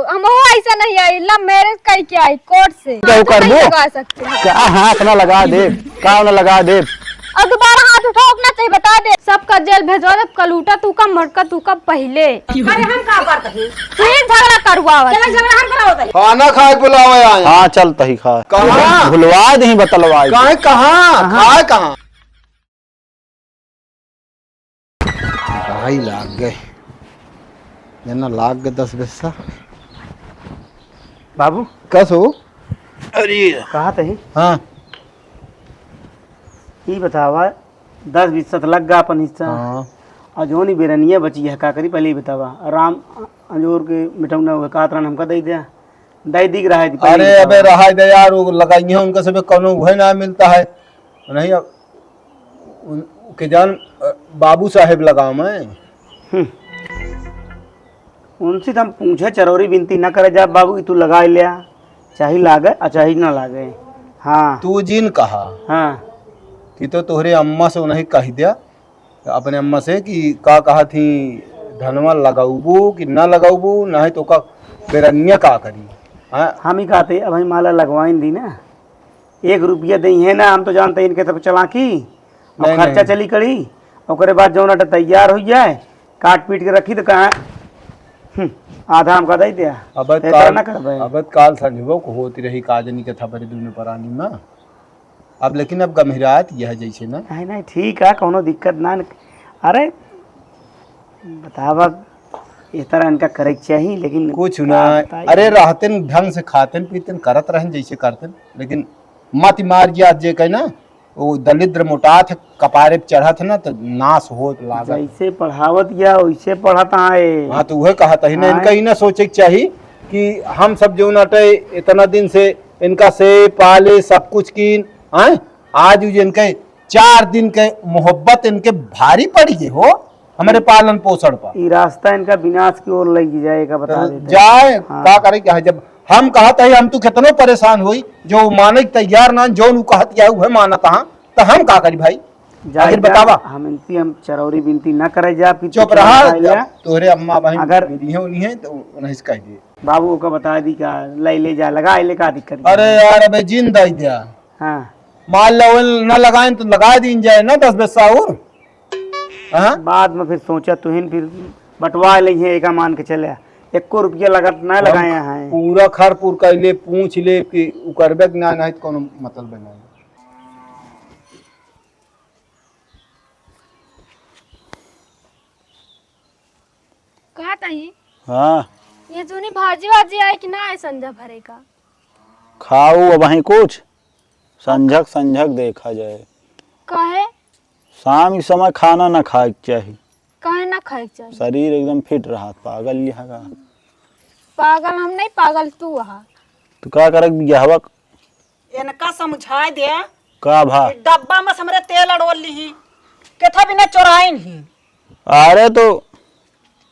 हम ऐसा नहीं आई, लव मैरिज कई क्या आई कोर्ट से क्या करबो लगा सकते हैं। क्या हाथ ना लगा दे, का ना लगा दे। और दोबारा हाथ उठाओ चाहिए, बता दे सबका जेल भेजवा दे। कल उठा तू का मटका तू का पहले। अरे हम का करते हैं, फिर झगड़ा करवावा चल झगड़ा हम कराओ तई। खाना खाए बुलावे आए। हाँ चल तही खा। कहाँ? भुलवा दही बतलवाई। कहाँ खाए कहाँ? भाई लाग गए जना लाग गए 10 पैसा। बाबू कस हो? अरे कहा तही हाँ ई बतावा 10-20 लग गा अपन हिस्सा। हाँ और जो नहीं बेरनिया बची है का करी पहले ही बतावा। राम अंजोर के मिटौना हुआ कातरन हमका दे दिया दई दिख रहा है। अरे अबे रहा दे यार, वो लगाई है उनका सब कोनो वह ना मिलता है नहीं। अब के जान बाबू साहेब लगाओ मैं उनसे तो हम पूछे चरौरी बिनती न करे जा बाबू की तू लगा लिया चाहे लागे और चाहे ना लागे। हाँ तू जिन कहा हाँ कि तो तोहरे अम्मा से उन्हें कह दिया अपने अम्मा से कि का कहा थी धनवा लगाऊबू कि ना लगाऊबू नहीं तो का बेरनिया का करी। हाँ हम ही कहते अब हम माला लगवाइन दी ना 1 रुपया दी है ना। हम तो जानते हैं इनके तरफ चलाकी और खर्चा चली करी और बाद जो नट तैयार हो जाए काट पीट के रखी तो कहा आधा हमका दे दिया। अब काल संजो को होती रही काजनी के था बड़ी दूर परानी में। अब लेकिन अब गंभीरात यह जैसे ना नहीं नहीं ठीक है कोनो दिक्कत ना। अरे बतावा इस तरह इनका करे चाहिए लेकिन कुछ ना। अरे रहते ढंग से खाते पीते करत रहें जैसे करते, लेकिन मत मार गया जे कह ना वो दलिद्र मोटा थे कपारे चढ़ा थे ना तो नाश हो लागत। जैसे पढ़ावत या वैसे पढ़ाता है। हाँ तो वह कहा था ना इनका ही ना सोचे चाहिए कि हम सब जो नटे इतना दिन से इनका से पाले सब कुछ की आज इनके 4 दिन के मोहब्बत इनके भारी पड़ी है हो हमारे पालन पोषण पर। ये रास्ता इनका विनाश की ओर लग जाएगा बता देते जाए। हाँ। का करे क्या है जब हम कहते हैं हम तो कितनो परेशान हुई जो माने तैयार ना जो कहत या वह मानता हाँ तो हम का करी भाई आखिर बतावा। हम चरौरी बिनती न करे जा चुप रहा तोहरे अम्मा बहन अगर है तो उन्हें कह दिए बाबू को बता दी का ले जा लगा ले का दिक्कत। अरे यार अबे जिन दे दिया। हाँ मान लो न लगाए तो लगा दी जाए ना 10 पैसा और। बाद में फिर सोचा तुहिन फिर बंटवा ले एक मान के चले 1 रुपया लगा ना लगाए हैं। पूरा खरपुर कर ले पूछ ले कि करबे ना नहीं तो कोनो मतलब बना। कहा तही हाँ ये जूनी भाजी वाजी आई कि ना है संजा भरे का। खाओ अब वहीं कुछ संझक देखा जाए। कहे शाम के समय खाना ना खाए चाहिए। कहे ना खाए चाहिए। शरीर एकदम फिट रहा। पागल लिहा का पागल हम नहीं पागल तू वहाँ तो क्या करे बियाहवा इनका समझाए दे का भा डब्बा में हमरे तेल अड़ोल ली केथा बिना चोराइन ही। अरे तो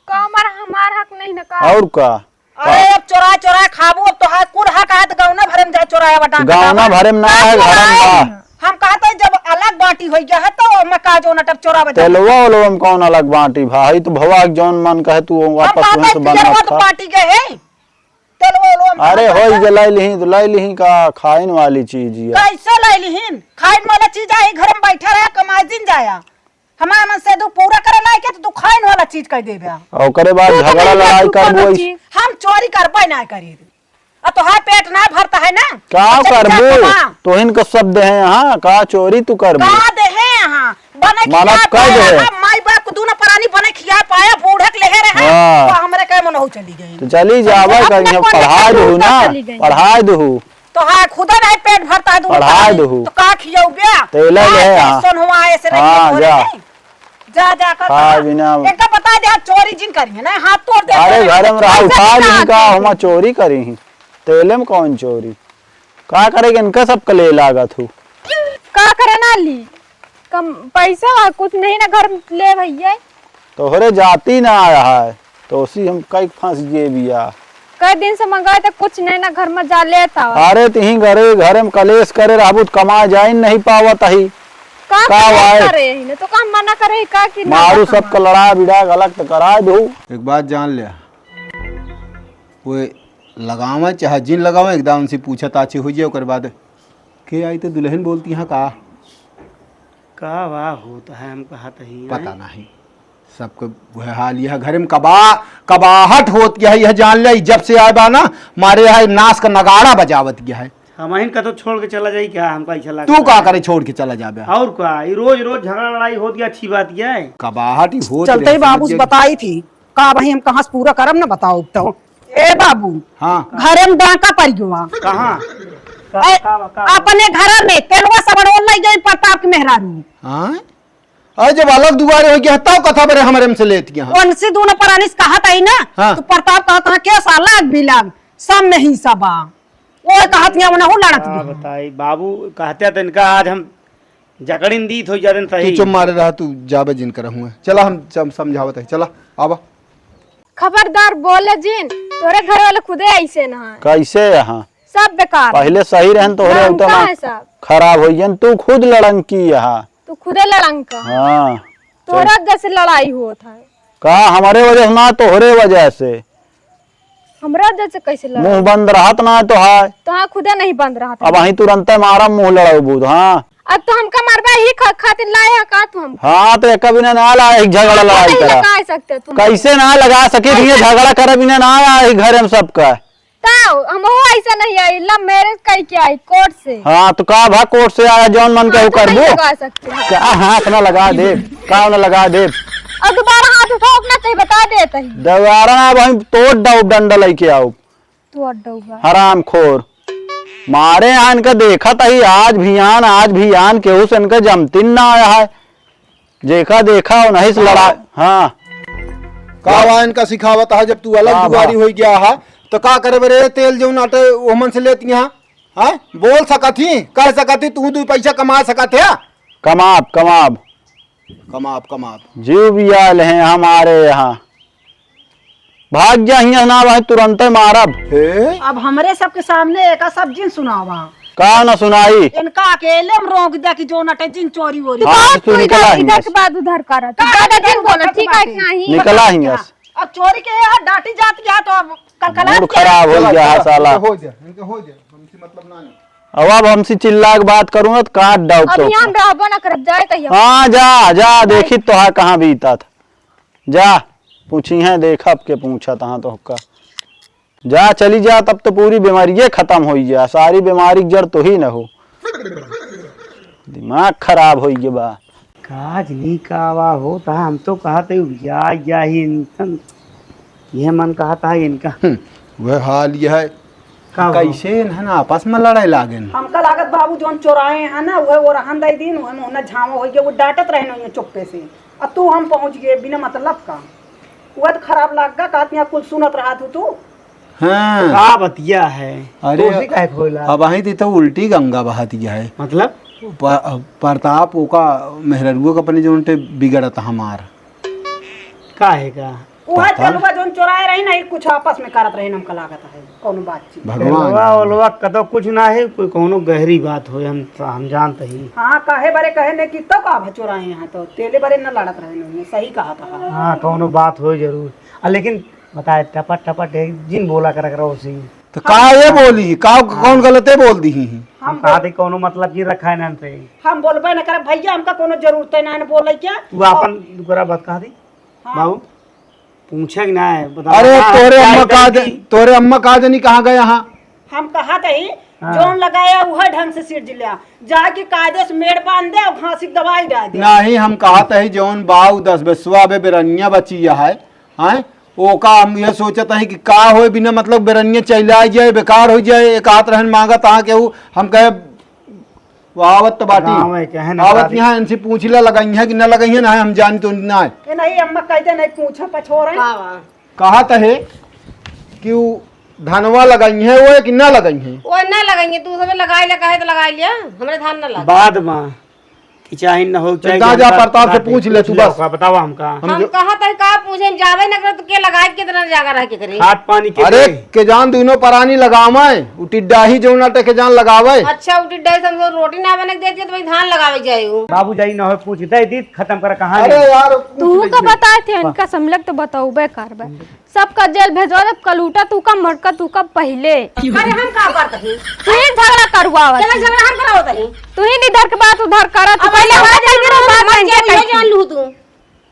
का हमार हक नहीं ना का और का। अरे अब चोरा खाबू अब तो हाथ कुल हक हाथ गौना भरे में जाए चोराया बटा गाना भरे में ना है घरम का। हम कहते जब अलग बाटी हो गया है तो मैं का जो नटप चोरा बजा तेलवा ओलवा कौन अलग बांटी भाई तो भवा जौन मन कहे तू वापस वहीं से बना तो पार्टी गए हैं तेलवा ओलवा। अरे होई जे लाई लिही का खाइन वाली चीज है। कैसे लाई लिहिन खाइन वाला चीज आई घर में बैठा रहा कमाई दिन जाया हमारा मन से तू पूरा करे ना के तू खाइन वाला चीज कह देबे और करे बाद झगड़ा लड़ाई करबो। हम चोरी करबे ना करी अब तो हाथ पेट ना भरता है ना का करबो तोहिन का शब्द है यहाँ का चोरी तू करबो का दे है यहाँ बने माना कह दे माई बाप को दूना प्राणी बने खिया पाया बूढ़क लेहे रहे तो हमरे के मन हो चली गई तो चली जावे कहीं पढ़ा दू ना पढ़ा दू तो हाँ खुदा नहीं पेट भरता है पढ़ा दू तो का खियाऊ बे तो ले ले सुन हुआ ऐसे हां जा कर हां बिना इनका बता दे चोरी जिन करी है ना हाथ तोड़ दे। अरे घर में रहा उठा ली का हम चोरी करी ही तेले में कौन चोरी का करेगा इनका सब कले लागत हो का करे ना ली कम पैसा कुछ नहीं ना घर ले भैया तो हरे जाती ना आ रहा है तो उसी हम कई फंस गए बिया कई दिन से मंगाए तो कुछ नहीं ना घर में जा लेता। अरे तिही घर में कलेश करे राबुत कमा जाए नहीं पावत ही का करे न तो काम मना करे का कि मारू सब का लड़ा बिड़ा गलत तो करा दो। एक बात जान लिया वो लगावा चाहे जिन लगावा एकदम उनसे पूछा ताची हो जाए ओकर बाद के आई तो दुल्हन बोलती हैं का वाह होता है हम कहा ही पता नहीं सबको वह हाल यह घर में कबाहट होत गया है यह जान ले जब से आए बा ना मारे यहाँ नाश का नगाड़ा बजावत गया है। हम का तो छोड़ के चला जाई क्या हमका अच्छा लगा तू का करे छोड़ के चला जाबे और क्या ये रोज रोज झगड़ा लड़ाई होती है अच्छी बात क्या है कबाहट ही हो चलते ही बाबू से बताई थी का भाई हम कहाँ से पूरा करम ना बताओ तो ए बाबू हाँ घरे में डाका पड़ गया कहाँ अपने घर में तेलवा सबड़ लग गई प्रताप के मेहरारू हाँ अरे जब अलग दुआरे हो गया तब कथा बरे हमारे से लेती हैं उनसे दोनों परानी से कहा था ही ना हाँ। तो प्रताप कहता है के साला भी लाग सब में ही सबा वो कहत है वो लड़त भी बताई बाबू कहते तो इनका आज हम जकड़िन दी थो जदन तू सही चुप मारे रहा तू जाबे जिन कर हुए चला हम समझावत है चला आवा खबरदार बोले जिन तोरे घर वाले खुदे ऐसे ना है कैसे यहाँ सब बेकार है। पहले सही रहन तोहरे लड़ंका उतना है सब खराब हो गया तू खुद लड़ंकी यहाँ तू खुदे लड़ंका हाँ तोरा जैसे लड़ाई होता है का हमारे वजह ना तोहरे वजह से हमरा जैसे कैसे लड़ा मुंह बंद रहत ना तो है तो हाँ खुदे नहीं बंद रहा था अब वहीं तुरंत मारा मुंह लड़ाऊ बूद हाँ अब तो हमका मरबा ही खातिर लाए है का तू हम हाँ तो कभी ना ला एक झगड़ा लड़ाई नहीं करा लगा सकते तुम कैसे ना लगा सके भैया झगड़ा करे बिना ना आए घर में सबका ताऊ हम हो ऐसा नहीं आई लव मैरिज कई के आई कोर्ट से हाँ तो का भा कोर्ट से आया जौन मन के हाँ, तो कर नहीं दो लगा सकते क्या हाथ ना लगा दे का ना लगा दे और दोबारा हाथ उठाओ चाहिए बता देता ही दोबारा ना वहीं तोड़ दो डंडा लेके आओ तू अड्डा हराम खोर मारे यहाँ इनका देखा था ही आज भी आन केहू से इनका जमतिन ना आया है देखा देखा और नहीं से लड़ा हाँ का वा इनका सिखावत है जब तू अलग हाँ, दुआरी हो गया है तो का करे बरे तेल जो नाटे ओमन से लेती हैं हाँ बोल सकत ही कह सकत ही तू दू पैसा कमा सकत है कमाब कमाब कमाब जीव भी आल हैं हमारे यहाँ भाग जा ना भाई तुरंत मारब अब हमारे सबके सामने एक सब्जी सुनावा का न सुनाई इनका अकेले में रोक दिया कि जो नटे जिन चोरी वोरी हाँ, तू निकला ही इधर के बाद उधर करा तू ज्यादा दिन बोला ठीक है नहीं निकला ही बस अब चोरी के यहाँ डांटी जाती है तो अब कलकला मूड खराब हो गया है साला हो जाए हमसे मतलब ना नहीं अब हमसे चिल्ला के बात करूंगा तो काट डाउ अब तो यहाँ रहबो ना करब जाए कहियो हाँ जा देखी तो हाँ कहाँ बीता था जा पूछी है देखा अब के पूछा था तो हुक्का जा चली जा तब तो पूरी बीमारी ये खत्म हो जा सारी बीमारी की जड़ तो ही न हो दिमाग खराब हो गया बा काज नहीं कावा होता हम तो कहते या ही इंसान यह मन कहता है इनका वह हाल यह है कैसे है ना आपस में लड़ाई लागे हमका लागत बाबू जोन चोराए हैं ना वो रहन दई दिन वो झावा हो गया वो डांटत रहे ना चुप्पे से अब तू हम पहुंच गए बिना मतलब का वो तो खराब लाग गा कहती कुल सुनत रहा तू हाँ का बतिया है अरे तो काहे खोला अब वहीं तो उल्टी गंगा बहाती है मतलब प्रताप ओका मेहररुआ का अपने जो बिगड़ता हमार काहे का वो चलुआ जोन चोराए रही ना कुछ आपस में करत रही हमका लागत है कौन बातचीत भगवान ओलवा कदो कुछ ना है कोई कोनो गहरी बात हो हम जानते ही हाँ कहे बरे कहे ने कि तो का चोराए यहाँ तो तेले बरे न लड़त रहे ने सही कहा था हाँ कोनो बात हो जरूर लेकिन बताए टपट टपट जिन बोला कर उसी तो का ये बोली का कौन गलते बोल दी हम कहा थे कोनो मतलब की रखा है ना से हम बोलबे न करे भैया हमका कोनो जरूरत है ना बोले क्या तू अपन दुकरा बात कहा दी बाबू पूछा कि ना है बता अरे तोरे अम्मा का जनी कहाँ गए यहाँ हम कहा थे जोन लगाया वह ढंग से सिर जिला जाके कायदे से मेड़ बांध दे और फांसी दवाई डाल दे नहीं हम कहा था जौन बाऊ 10 बसवा बे बेरनिया बची है हैं ओका हम ये सोचत है कि का हो बिना मतलब बेरनिया चला जाए बेकार हो जाए एक हाथ रहन मांगा ता के हम कहे आवत बाटी आवत यहाँ इनसे पूछला लगाई है कि न लगाई है ना हम जान तो ना ये नहीं अम्मा कहते नहीं पूछो पछोरे कहा है कि धनवा लगाई है वो कि ना लगाई है वो ना लगाएंगे तू सब लगाई ले कहे तो लगा लिया हमरे धान ना लगा बाद में कि चाहे न हो चाहे जा प्रताप से पूछ ले तू बस बतावा हमका हम कहा था का पूछे जावे ना करे तो के लगाए कितना जागा रह के करे खाद पानी के अरे के जान दोनों परानी लगावे उटिड्डा ही जो नाटे के जान लगावे अच्छा उठी डे समझो रोटी ना बने देती तो भाई धान लगावे जाए बाबू जाई न हो पूछते दी खत्म कर कहानी अरे यार तू का बताए थे इनका समलक तो बताओ बेकार बे सबका जेल भेजवा दे कलूटा तू का मटका तू का पहले अरे हम का करते हैं तू ही झगड़ा करवावत चला झगड़ा हम करावत हैं तू ही इधर के बात उधर करत अब पहले पहले हमरा जाके बात नहीं ये के जान लू तू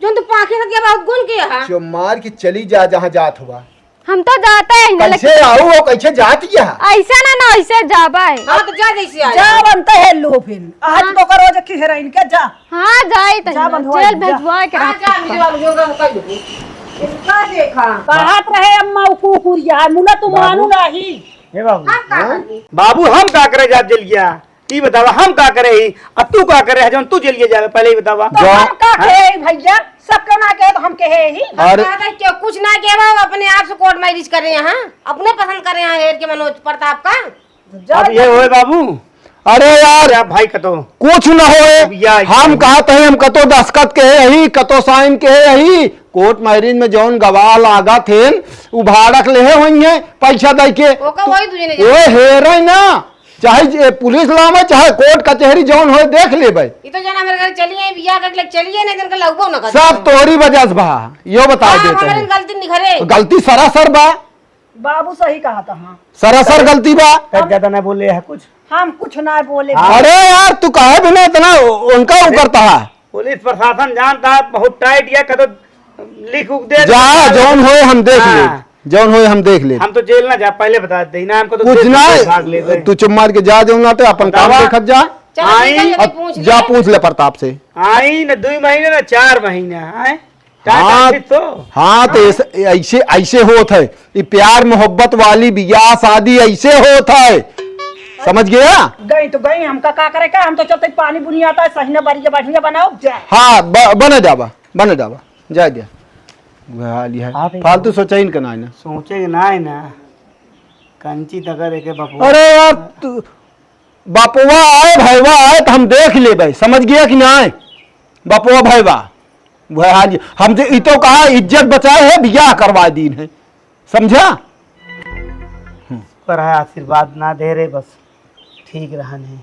जो तू पाखे से के बहुत गुण किया है जो मार की चली जा जहाँ जात हुआ हम तो जाते हैं ना कैसे आऊ हो कैसे जाती है ऐसा ना ऐसे जाबे हां तो जा जैसे आ जा बनता है लो फिर आज तो करो जो की हेराइन के जा हां जाई त जा बंधवा, जेल जा। भेजवा के हां रख जा मुझे बाबू जो कर दो इसका देखा कहत रहे अम्मा कुकुरिया मुला तू मानू नहीं हे बाबू हम का करनी बाबू हम का करे जा जलिया ई बतावा हम का करे ही अब तू का करे जौन तू जलिए जावे पहले ही बतावा तो हम का कहे भैया सबके ना कहे तो हम कहे ही अरे क्या कुछ ना के बाबू अपने आप से कोर्ट मैरिज कर रहे हैं हां अपने पसंद कर रहे हैं हेर के मनोज प्रताप का अब ये होए बाबू अरे यार क्या भाई कतो कुछ न भैया, होए हम कहते हैं हम कतो दस्खत के यही कतो साइन के यही कोर्ट मैरिज में जौन गवाह लागा थे उ भाड़क ले होंगे पैसा दे के ओका वही तुझे ने ओए हेरे ना चाहे पुलिस लावे चाहे कोर्ट कचहरी जौन होए देख लेबे ये तो जाना मेरे घर चलिए बियाह करके चलिए नहीं दिन लगबो ना कर सब तोरी वजह से बा यो बता देते हमारे हैं गलती निखरे गलती सरासर बा बाबू सही कहा था हाँ सरासर गलती बा ज्यादा ना बोले है कुछ हम कुछ ना बोले अरे यार तू काहे बिना इतना उनका वो करता है पुलिस प्रशासन जानता है बहुत टाइट या कतो लिख उख दे जा जौन होए हम देख ले हाँ। जौन होए हम देख ले हम तो जेल ना जा पहले बता दे ना हमको तो कुछ जेल में भाग ले ना गए। तू चुप मार के जा जो ना तो अपन काम बतावा। देखत जा चल आई, ठीक है, अब पूछ जा ले पूछ ले प्रताप से आई न 2 महीने ना 4 महीने हैं हाँ तो हाँ तो ऐसे ऐसे होत है ये प्यार मोहब्बत वाली बियाह शादी ऐसे होत है समझ गया गई तो गई हमका का करे का हम तो चलते पानी बुनी आता है सही ना बढ़िया बढ़िया बनाओ जा हाँ बने जाबा जा दिया हाल है हाँ, फालतू सोचा ही ना ना सोचे ना है ना कंची तकर के बापू अरे यार तू बापुआ आए भाईवा आए तो हम देख ले भाई समझ गया कि ना आए बापुआ भाईवा वह हाल हम तो इतो कहा इज्जत बचाए है बियाह करवा दी है समझा पर है आशीर्वाद ना दे रहे बस ठीक रहा नहीं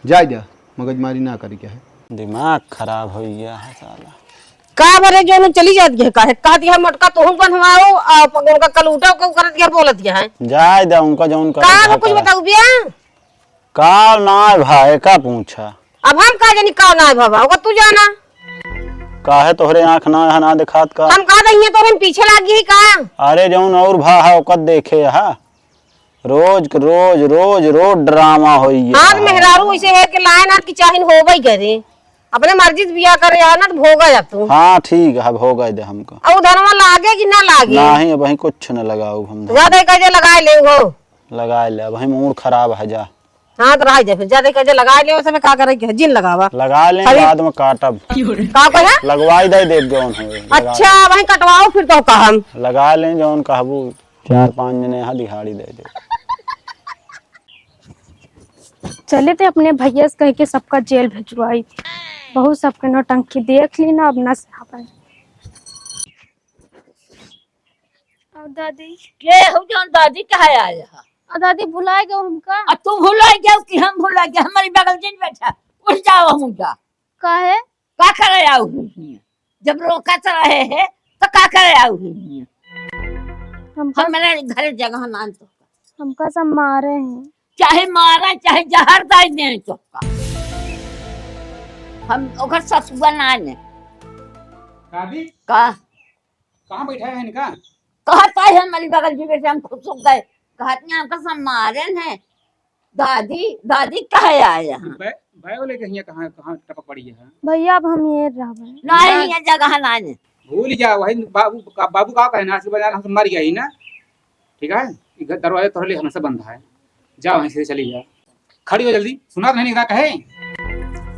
जा मगजमारी ना करी क्या है दिमाग खराब हो गया है साला का बरे जो न चली जाती है काहे का दिया मटका तो हम बनवाओ आ उनका कलूटा को करत के बोलत है जाए दे उनका जौन का कुछ बताऊ बिया का ना भाई का पूछा अब हम का जानी का ना है बाबा ओका तू जाना काहे तोहरे आंख ना दिखात का हम का दहिए तो हम पीछे लागी है का अरे जौन और भा है ओकत देखे हा रोज रोज ड्रामा होई हां मेहरारू ऐसे है कि लाइन हाथ की चाहिन होबई करे अपने मर्जी से बियाह करे है ना तो भोगा जा तू हाँ ठीक है हो गए दे हमको अब धनवा लागे कि ना लागे नहीं अब वही कुछ न लगाऊ हम ज्यादा कजे लगा ले हो लगा ले वही मूड खराब है जा हां तो रह जा फिर ज्यादा कजे लगा ले उसमें का करे कि जिन लगावा लगा ले अरे- बाद में काटब का कहे लगवाई दे देव जौन हो अच्छा वही कटवाओ फिर तो का हम लगा ले जौन कहबू 4-5 जने यहाँ दिहाड़ी दे दे चले थे अपने भैया से कह के सबका जेल भेजवाई बहुत सबके नौटंकी देख ली ना अब ना सहा पाए अब दादी के हो जान दादी कहा आया अब दादी भुलाए गए हमका अब तू भूला गया कि हम भूला गया हमारी बगल जिन बैठा उठ जाओ हम उनका का है का करे आओ जब रोका रहे है तो का करे आओ हमका हमारे घर जगह नान तो हमका सब मारे हैं चाहे मारा चाहे जहर दाई दे तो हम ओकर ससुआ नान दादी का कहाँ बैठा है इनका कहता है हमारी बगल जी बैठे हम खुश हो गए कहते हैं आपका सब मारे हैं दादी दादी कहा आया बैग लेके यहाँ कहाँ कहाँ टपक पड़ी है भैया अब हम ये रह नहीं ये जगह नान भूल ही जा वही बाबू का कहना है बाजार हम मर गया ही ना ठीक है ये दरवाजा तोहरे लिए हमेशा बंद है जाओ वहीं से चली जाओ खड़ी हो जल्दी सुना तो नहीं कहे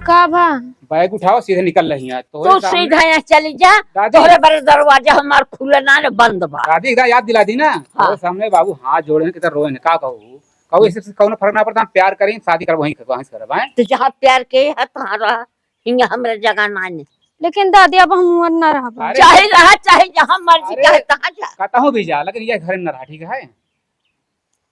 का भा बैग उठाओ सीधे निकल रही है तू सीधा यहाँ चली जा दादी तोहरे बड़े दरवाजा हमार खुले ना ने बंद बा दादी एकदम याद दिला दी ना हाँ। तो सामने बाबू हाथ जोड़े कितना रोए ने का कहू कहू इससे कौन फर्क ना पड़ता हम प्यार करें शादी कर वहीं से करब हैं तो जहाँ प्यार के है तहाँ रहा हिंगा हमरे जगह नान लेकिन दादी अब हम वहाँ ना रह अरे चाहे रहा चाहे जहाँ मर्जी अरे। चाहे तहाँ जा कहता हूँ भी जा लेकिन ये घर में न रहा ठीक है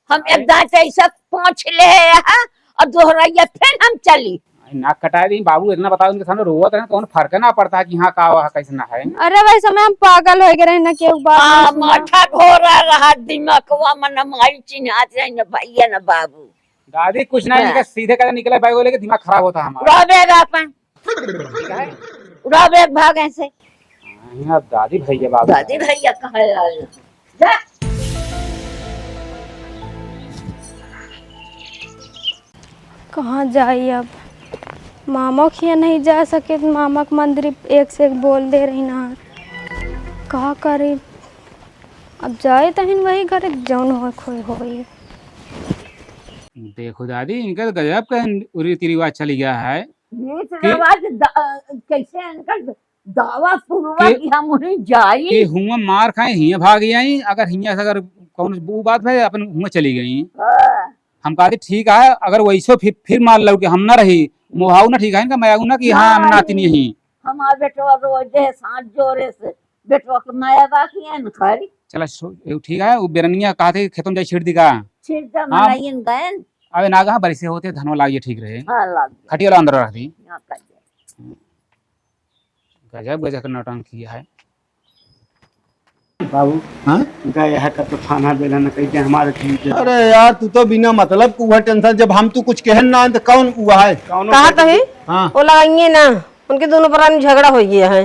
हम एकदम से ऐसा पहुँच ले हैं और दोहराइया फिर हम चली नाक कटाए दी बाबू, इतना बताओ उनके सामने रोवत रहे कौन फर्क ना पड़ता है कि हाँ का वहाँ कैसे ना है। अरे भाई समय हम पागल हो गए ना के बात हाँ नहीं सुना। माथा घोरा रहा दिमागवा मन हमारी चिन्हात रहे न भैया न बाबू। दादी कुछ ना इनका सीधे कर निकले बाइक लेके दिमाग खराब होता है हमारा। उड़ा बैग अपन, उड़ा बैग भाग ऐसे। हाँ, दादी भैया बाबू दादी भैया कहाँ है? जा कहाँ जाई अब, मामा खिया नहीं जा सके तो मामा के मंदिर एक से एक बोल दे रही ना, कहा करे अब जाए तहिन वही घर जौन हो खोई होई। देखो दादी इनका तो गजब का रीति रिवाज चली गया है रीत रिवाज कैसे अंकल दावा पूर्वा कि- की हम उन्हें जाई। कि हुआ मार खाए हिया भाग गई, अगर हिया से अगर कौन वो बात है अपन हुआ चली गई। हाँ, हम कहते ठीक है, अगर वैसो फिर मार लो कि हम ना रही मुहाऊ ना ठीक है इनका मैं ना कि हाँ हम नाती नहीं ही। हमारे बेटवा रोज है सांस जोरे से बेटवा के माया बाकी है न खारी चला ठीक है, वो बेरनिया कहते खेतों में जाए छीड़ दी का छिड़ता मनाइन गए। अबे ना कहा बरिसे होते धनवा लागिए ठीक रहे, हाँ लग गया, खटिया वाला अंदर रख दी। यहाँ कर दिया। गजब गजब का नाटक किया है। बाबू हाँ? उनका यह का तो थाना बेला न कही हमारे ठीक है। अरे यार तू तो बिना मतलब को हुआ टेंशन, जब हम तू कुछ कहन ना तो कौन हुआ है? कहा तो है हाँ वो लगाइए ना, उनके दोनों प्राणी झगड़ा हो गया है।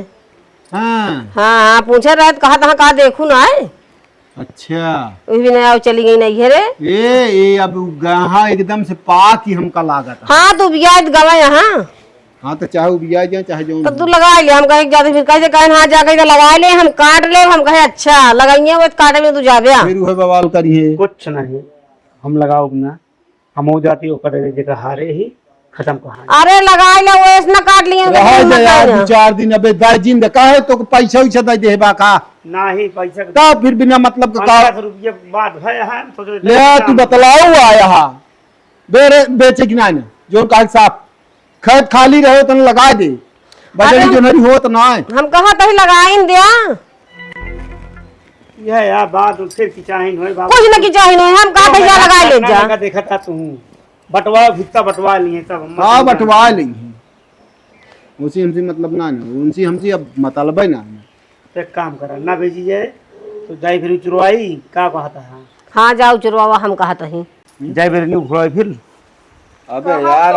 हाँ हाँ हाँ पूछे रहे तो कहा देखू ना है, अच्छा वो भी नहीं चली गई नहीं घेरे। ये अब गहा एकदम से पाक ही हमका लागत है। हाँ तू बिया गवा यहाँ हाँ तो चाहे उबिया जाए चाहे जो तो तू लगा ले, हम कहे जाते फिर कैसे कहे हाँ जाके तो लगा ले, हम काट ले, हम कहे अच्छा लगाइए वो काटे में तू जाबे। फिर वह बवाल करिए। कुछ नहीं हम लगाओ ना, हम हो जाती करे जगह हारे ही खत्म कहानी। अरे लगा ले वो ऐसा काट लिए रह जा यार 2-4 दिन, अबे दाई जिंदा काहे तो पैसा उछा दे देबा का ना ही पैसा तो फिर बिना मतलब का 15 रुपये बात है है तो ले तू बतलाओ आया बेरे बेचे कि ना जो का साफ खेत खाली रहे तो लगा दे, बदली जो नहीं हो तो ना है। हम कहा तो लगाइन दिया यह यार बात फिर की चाहिए होए बाबू कुछ न की चाहिए नहीं, हम कहा भैया लगा ले जा। लगा देखा था तू बटवा भित्ता बटवा लिए सब हाँ बटवा ली उसी हमसे मतलब ना उनसे हमसे अब मतलब है ना। तो एक काम करा ना भेजी जाए तो जाई फिर चुरवाई का कहता है। हाँ जाओ चुरवावा, हम कहा तो ही जाई फिर नहीं उखड़वाई फिर। अबे यार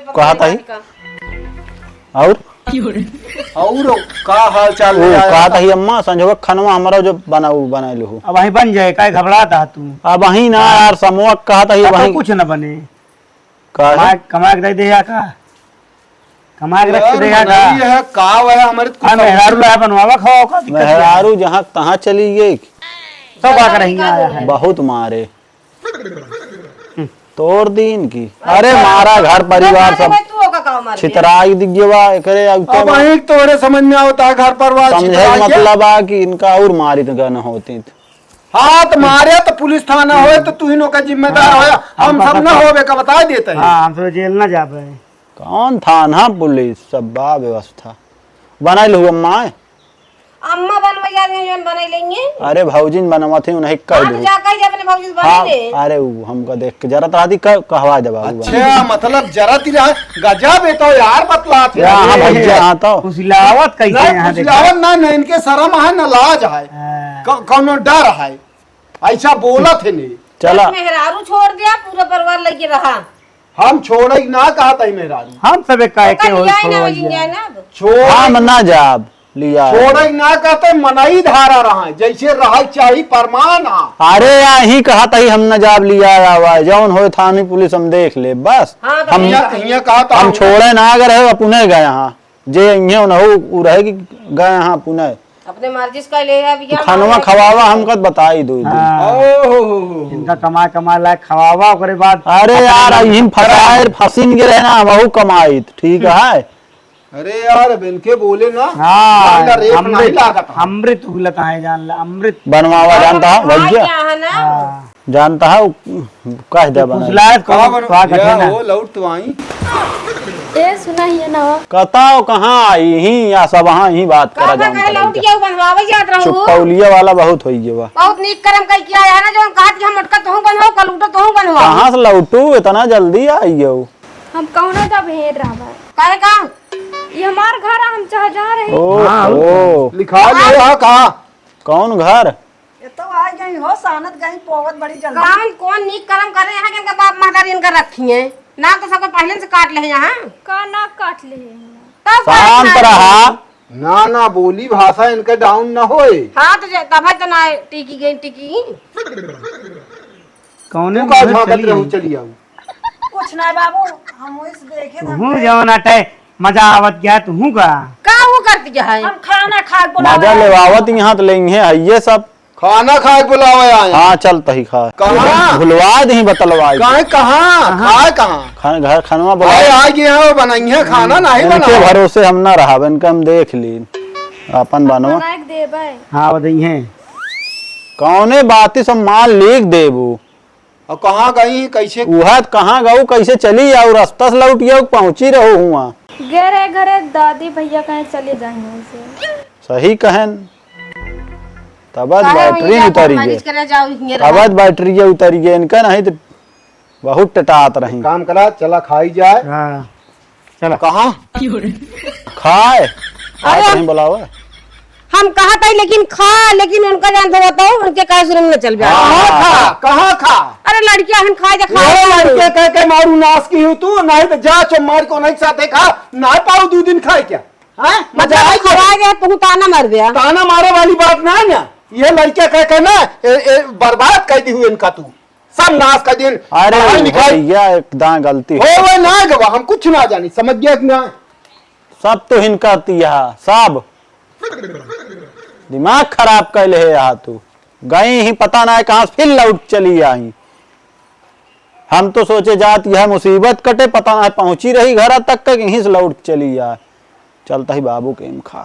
कहा था ही और का हाल चाल वो है? कहा था ही अम्मा संजोग खनवा हमारा जो बना लो अब वहीं बन जाए काय घबराता तू। अब वही ना यार समूह कहा था ही अब तो वही कुछ न बने, कहा कमा के देगा का, कमा के रख देगा का। नहीं है का वह हमारे हाँ मेहरारू लाया बनवावा खाओ का दिक्कत क्या है? मेहरारू जहाँ तहाँ चली गई, सब आकर यहीं आया है। बहुत मारे तोड़ दी इनकी। अरे मारा घर परिवार सब छितराई दिग्यवा करे अब वही तोरे समझ में आवता है घर परिवार समझे छितरा के। मतलब आ कि इनका और मारी तो न होती थी। हाँ तो मारे तो पुलिस थाना हो तो तू ही का जिम्मेदार हो, हम सब न होवे का बता देते हैं। हाँ हम तो जेल न जाबे। कौन थाना पुलिस सब बा व्यवस्था बना लो अम्मा। अम्मा बनवैया जोन बना लेंगे। अरे भौजी बनवा थी उन्हें कह दो। जाकर अपने भौजी से हाँ बना ले। अरे वो हमको देख के जरा तादी कहवा दे बाबू। अच्छा मतलब जरा तिरा गजब है तो यार बतला थे। हाँ भैया हाँ तो फुसिलावत कैसे यहाँ देखा। फुसिलावन ना न इनके शर्म है न लाज है, हाँ। कौनो डर है, ऐसा बोला थे नहीं। चला मेहरारू छोड़ दिया, पूरा परिवार लगे रहा। हम छोड़े ना कहा था मेहरारू, हम सब एक काय के हो छोड़ हम ना जाब लिया। छोड़े ना कहते मनाई धारा रहा जैसे रहा चाहिए परमान। अरे यही कहा था ही हम न जाब लिया आवा जौन हो थानी पुलिस हम देख ले बस। हम यहाँ कहा था हम छोड़े ना अगर है पुणे गए यहाँ जे यहाँ न हो रहे कि गए यहाँ पुणे अपने मर्जी से ले खानवा खवावा हमको बताई दो। इनका कमा कमा लाए खवावा ओकरे बाद। अरे यार हिम फसाए फसीन के रहना बहु कमाई ठीक है। अरे यार इनके बोले ना हाँ ज्यादा रेप नहीं लागत। अमृत उगलत है जान ले अमृत बनवावा जानता है भैया हाँ। जानता है कह दे बना फुसलात को का घटे ना वो लौट तो आई ए सुना ही ना कहताओ कहाँ आई ही या सब वहाँ ही बात करा लौट जानता गया बनवावे जात रहू। चुपौलिया वाला बहुत होई है बहुत नीक कर्म कई किया है ना, जो कहा कि हम मटका तोहू बनवाओ कलूटा तोहू बनवाओ। कहाँ से लौटू इतना जल्दी आई है हम कौनो जब हेर रहा काहे का ये हमार घर है, हम चाह जा रहे ओ लिखा लो यहाँ कहा कौन घर? ये तो आ गई हो सानत गई पोवत बड़ी जल्दी कौन कौन नीक कर्म करे यहाँ के इनका बाप महतारी इनका रखी है ना तो सबको पहले से काट ले यहाँ का नाक काट ले तब शांत रहा। ना ना बोली भाषा इनका डाउन ना होए। हाँ तो तब तो ना टिकी गई टिकी कौने तू का घर झांकत चली रहू आई? चली आऊ। कुछ नहीं बाबू हम इस देखे तुहू जवन अटे मजा आवत गया तुहू का का वो करती है हम खाना खा के मजा लेवावत यहाँ तो लेंगे है ये सब। खाना खाए बुलावा आए। हाँ चल तही खा कहाँ? भुलवा दी बतलवा कहाँ कहाँ खाए कहाँ घर खनवा बुला आए आ गए हैं बनाई है खाना नहीं इनके बना भरोसे हम ना रहा इनका हम देख ली अपन बनवा नाक देबे हाँ बताई है कौने बाती सब माल लिख देबू और कहाँ गई कैसे उहा कहाँ गऊ कैसे चली जाऊ रास्ता से लौट गया पहुंची रहो हुआ घरे घरे दादी भैया कहीं चले जाएंगे से सही कहन तबत बैटरी उतरी गई करे जाओ हिंगे तबत बैटरी उतरी गई इनका नहीं तो बहुत टटात रही काम करा चला खाई जाए। हाँ कहाँ खाए आज नहीं बुलावा हम कहा था लेकिन खा लेकिन उनका जानते होता हो उनके कहा शुरू में चल गया कहाँ खा अरे लड़कियां हम खाए जा ये खाए लड़के कह के मारू नाश की हूँ तू नहीं तो जा चो मार को नहीं साथे खा ना पाऊ 2 दिन खाए क्या हैं मजा आई क्या? खवा गया तू ताना मार दिया ताना मारे वाली बात ना है ना ये लड़के कह के ना बर्बाद कर दी हुई इनका तू सब नाश कर दिन अरे भैया एकदम गलती हो वो ना गवा हम कुछ ना जानी समझ गया कि ना सब तो हिनका तिया सब दिमाग खराब कैले है यहाँ तू गई ही पता ना है कहाँ से फिर लौट चली आई। हम तो सोचे जात यह मुसीबत कटे पता ना है पहुंची रही घर तक यहीं से लौट चली जाए। चलता ही बाबू के खा